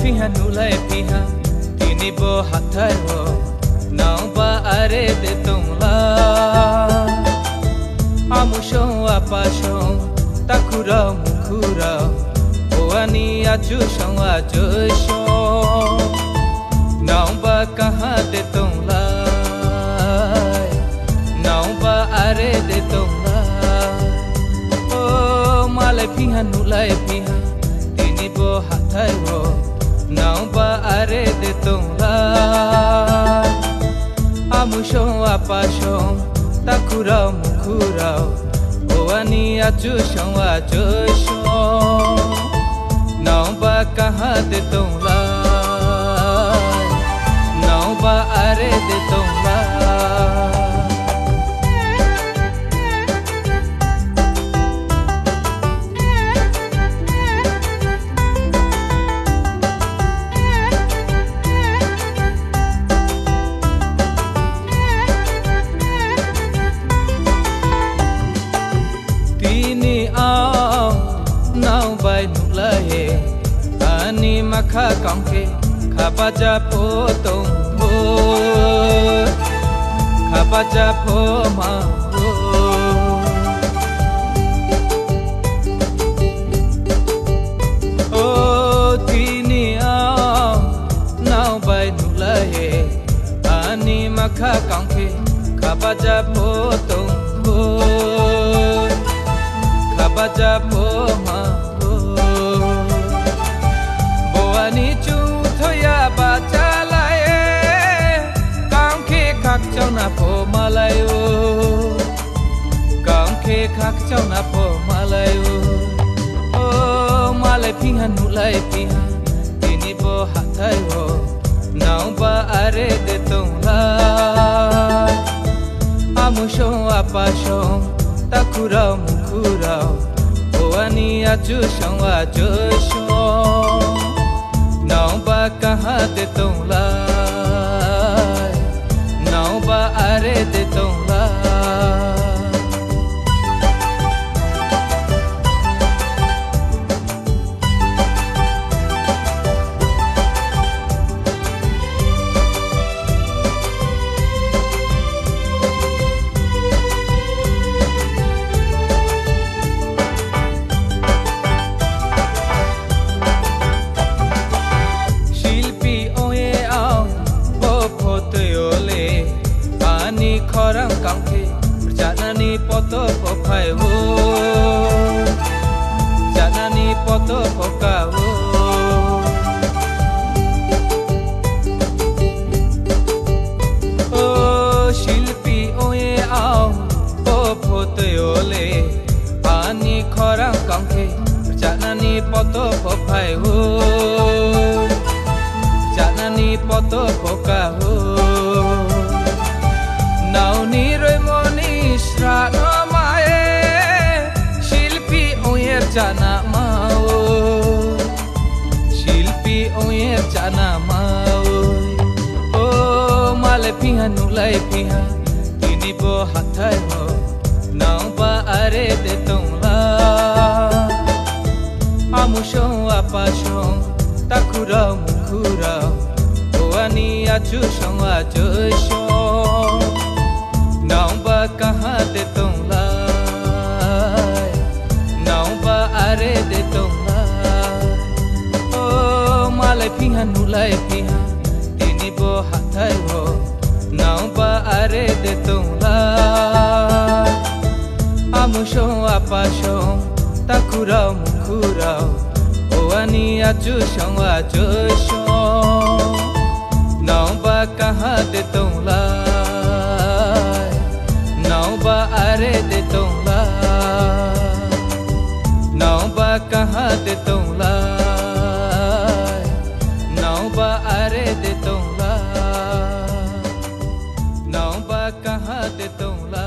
piha nulai piha tini bo hathai ho nau ba are de tongla amusho apasho takura mukura oani achu shong ajosho nau ba kaha de tongla nau ba are de tongla o male piha nulai piha tini bo hathai ho nau ba are de tongla amusho apasho takura mukura oani achu shong ajosho nau ba kaha de tongla nau ba are de tongla ani makha kangke khapaja potong ho khapaja pho ma ho o tini ao nau bai nulaye ani makha kangke khapaja potong ho khapaja pho ma ani chu thoya ba chalaye kaung khe khak chau na pho malayo kaung khe khak chau na pho malayo o malai piha nulai piha tini bo hathai ho nau ba are de tongla amusho apasho takura mukura oani achu shong ajosho nau ba kaha de tongla nau ba are de tongla khorang kangke janani poto pophai ho janani poto poka ho o shilpi oye ao pophote ole ani khorang kangke janani poto pophai ho janani poto poka ho nauni roi moni shrano mae shilpi oyer jana mao shilpi oyer jana mao o male piha nulai piha tini bo hathai ho nau ba are de tongla amusho apasho takura mukura oani achu shong ajosho nau ba kaha de tongla nau ba are de tongla o malai piha nulai piha tini bo hathai ho nau ba are de tongla amusho apasho takura mukura oani achu shong ajosho nau ba kaha de tongla nau ba are de tongla nau ba kaha de tongla nau ba are de tongla nau ba kaha de tongla